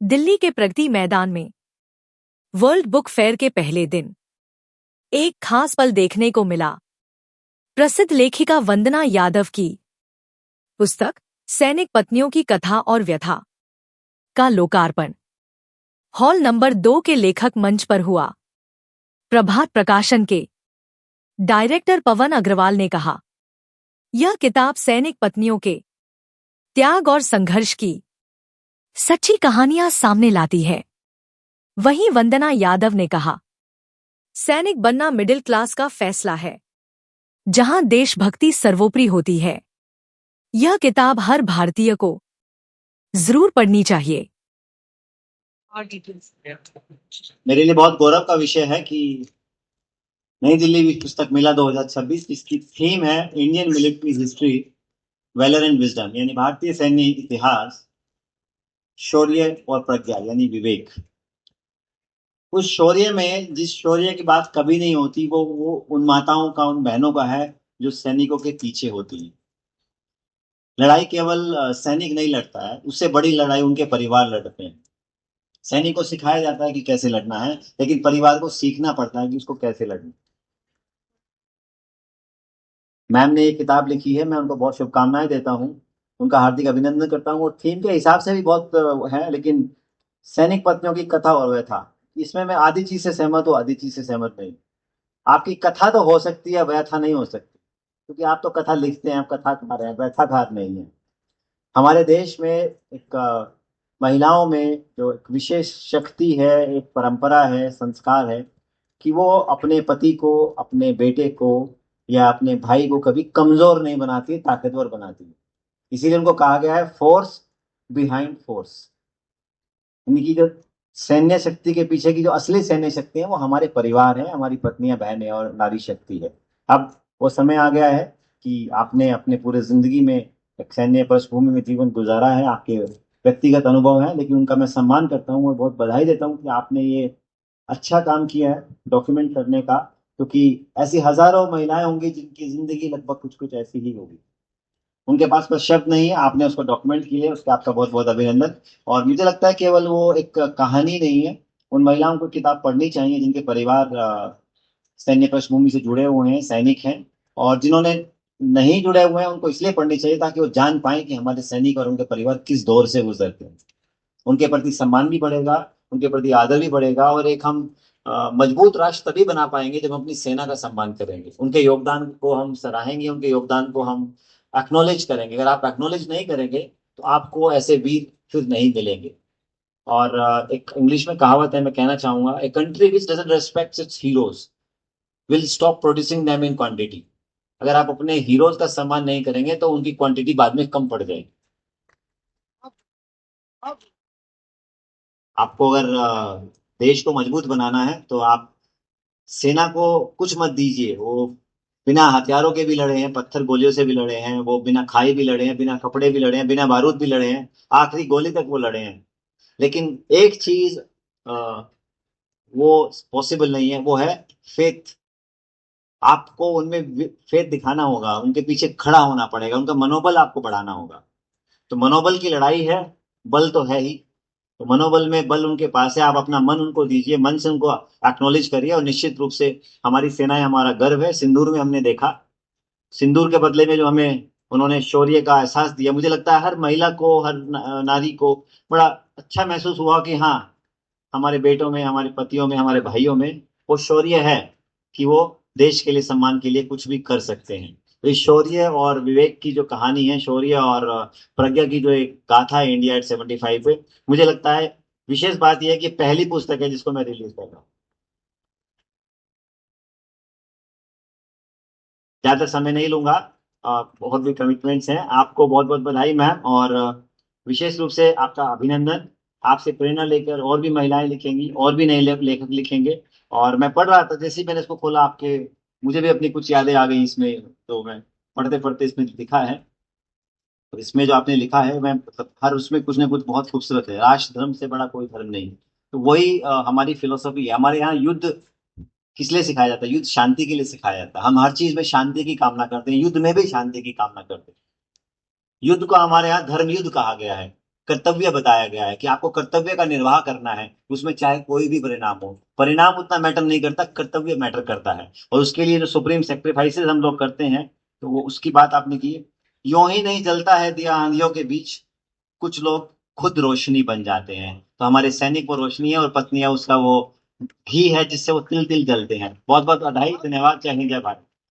दिल्ली के प्रगति मैदान में world book fair के पहले दिन एक खास पल देखने को मिला। प्रसिद्ध लेखिका वंदना यादव की पुस्तक सैनिक पत्नियों की कथा और व्यथा का लोकार्पण हॉल नंबर 2 के लेखक मंच पर हुआ। प्रभात प्रकाशन के डायरेक्टर पवन अग्रवाल ने कहा, यह किताब सैनिक पत्नियों के त्याग और संघर्ष की सच्ची कहानियां सामने लाती है। वहीं वंदना यादव ने कहा, सैनिक बनना मिडिल क्लास का फैसला है, जहां देशभक्ति सर्वोपरि होती है। यह किताब हर भारतीय को जरूर पढ़नी चाहिए। मेरे लिए बहुत गौरव का विषय है कि नई दिल्ली विश्व पुस्तक मेला 2026 इसकी थीम है Indian military history valour and wisdom, यानी भारतीय सैन्य इतिहास, शौर्य और प्रज्ञा यानी विवेक। उस शौर्य में जिस शौर्य की बात कभी नहीं होती वो उन माताओं का, उन बहनों का है जो सैनिकों के पीछे होती है। लड़ाई केवल सैनिक नहीं लड़ता है, उससे बड़ी लड़ाई उनके परिवार लड़ते हैं। सैनिक को सिखाया जाता है कि कैसे लड़ना है, लेकिन परिवार को सीखना पड़ता है कि उसको कैसे लड़ना। मैम ने ये किताब लिखी है, मैं उनको बहुत शुभकामनाएं देता हूँ, उनका हार्दिक अभिनंदन करता हूँ। और थीम के हिसाब से भी बहुत है, लेकिन सैनिक पत्नियों की कथा और व्यथा, इसमें मैं आधी चीज से सहमत हूँ, आधी चीज से सहमत नहीं। आपकी कथा तो हो सकती है, व्यथा नहीं हो सकती, क्योंकि आप तो कथा लिखते हैं, आप कथाकार हैं, व्यथाकार नहीं है। हमारे देश में एक महिलाओं में जो एक विशेष शक्ति है, एक परंपरा है, संस्कार है कि वो अपने पति को, अपने बेटे को या अपने भाई को कभी कमजोर नहीं बनाती, ताकतवर बनाती है। इसीलिए उनको कहा गया है फोर्स बिहाइंड फोर्स, यानी कि जो सैन्य शक्ति के पीछे की जो असली सैन्य शक्ति है वो हमारे परिवार है, हमारी पत्नियां, बहनें और नारी शक्ति है। अब वो समय आ गया है कि आपने अपने पूरे जिंदगी में एक सैन्य पृष्ठभूमि में जीवन गुजारा है, आपके व्यक्तिगत अनुभव है, लेकिन उनका मैं सम्मान करता हूँ और बहुत बधाई देता हूँ कि आपने ये अच्छा काम किया है डॉक्यूमेंट करने का, क्योंकि ऐसी हजारों महिलाएं होंगी जिनकी जिंदगी लगभग कुछ कुछ ऐसी ही होगी। उनके पास कोई शब्द नहीं है, आपने उसको डॉक्यूमेंट किया है, उसके आपका बहुत बहुत अभिनंदन। और मुझे लगता है केवल वो एक कहानी नहीं है, उन महिलाओं को किताब पढ़नी चाहिए जिनके परिवार सैन्य पृष्ठभूमि से जुड़े हुए हैं, सैनिक हैं। और जिन्होंने नहीं जुड़े हुए हैं उनको इसलिए पढ़नी चाहिए ताकि वो जान पाए कि हमारे सैनिक और उनके परिवार किस दौर से गुजरते हैं। उनके प्रति सम्मान भी बढ़ेगा, उनके प्रति आदर भी बढ़ेगा, और एक हम मजबूत राष्ट्र तभी बना पाएंगे जब हम अपनी सेना का सम्मान करेंगे, उनके योगदान को हम सराहेंगे, उनके योगदान को हम एक्नॉलेज करेंगे। अगर आप एक्नॉलेज नहीं करेंगे तो आपको ऐसे वीर फिर नहीं मिलेंगे। और एक इंग्लिश में कहावत है, मैं कहना चाहूंगा, a country which doesn't respect it's heroes will stop producing them in quantity. अगर आप अपने हीरोज का सम्मान नहीं करेंगे तो उनकी क्वांटिटी बाद में कम पड़ जाएगी। आपको अगर देश को मजबूत बनाना है तो आप सेना को कुछ मत दीजिए। वो बिना हथियारों के भी लड़े हैं, पत्थर गोलियों से भी लड़े हैं, वो बिना खाए भी लड़े हैं, बिना कपड़े भी लड़े हैं, बिना बारूद भी लड़े हैं, आखिरी गोली तक वो लड़े हैं। लेकिन एक चीज वो पॉसिबल नहीं है, वो है फेथ। आपको उनमें फेथ दिखाना होगा, उनके पीछे खड़ा होना पड़ेगा, उनका मनोबल आपको बढ़ाना होगा। तो मनोबल की लड़ाई है, बल तो है ही, तो मनोबल में बल उनके पास है, आप अपना मन उनको दीजिए, मन से उनको एक्नॉलेज करिए। और निश्चित रूप से हमारी सेनाएं हमारा गर्व है। सिंदूर में हमने देखा, सिंदूर के बदले में जो हमें उन्होंने शौर्य का एहसास दिया, मुझे लगता है हर महिला को, हर नारी को बड़ा अच्छा महसूस हुआ कि हाँ, हमारे बेटों में, हमारे पतियों में, हमारे भाइयों में वो शौर्य है कि वो देश के लिए, सम्मान के लिए कुछ भी कर सकते हैं। तो इस शौर्य और विवेक की जो कहानी है, शौर्य और प्रज्ञा की जो एक गाथा है इंडिया एट 75 पे, मुझे लगता है विशेष बात यह है कि पहली पुस्तक है जिसको मैं रिलीज कर रहा हूँ। ज्यादा समय नहीं लूंगा, बहुत भी कमिटमेंट्स हैं। आपको बहुत बहुत बधाई मैम, और विशेष रूप से आपका अभिनंदन। आपसे प्रेरणा लेकर और भी महिलाएं लिखेंगी, और भी नए लेखक लिखेंगे। और मैं पढ़ रहा था, जैसे ही मैंने इसको खोला, आपके मुझे भी अपनी कुछ यादें आ गई इसमें, तो मैं पढ़ते पढ़ते इसमें लिखा है। तो इसमें जो आपने लिखा है, मैं मतलब हर उसमें कुछ ना कुछ बहुत खूबसूरत है। राष्ट्र धर्म से बड़ा कोई धर्म नहीं। तो वही हमारी फिलोसफी है। हमारे यहाँ युद्ध किस लिए सिखाया जाता है? युद्ध शांति के लिए सिखाया जाता है। हम हर चीज में शांति की कामना करते हैं, युद्ध में भी शांति की कामना करते हैं। युद्ध को हमारे यहाँ धर्म युद्ध कहा गया है। कर्तव्य बताया गया है कि आपको कर्तव्य का निर्वाह करना है, उसमें चाहे कोई भी परिणाम हो। परिणाम उतना मैटर नहीं करता, कर्तव्य मैटर करता है। और उसके लिए जो सुप्रीम सेक्रीफाइसेस हम लोग करते हैं, तो वो उसकी बात आपने की। यूं ही नहीं जलता है दिया आंधियों के बीच, कुछ लोग खुद रोशनी बन जाते हैं। तो हमारे सैनिक वो रोशनी है, और पत्नियां उसका वो घी है जिससे वो तिल तिल जलते हैं। बहुत बहुत बधाई, धन्यवाद, जय हिंद, जय भारत।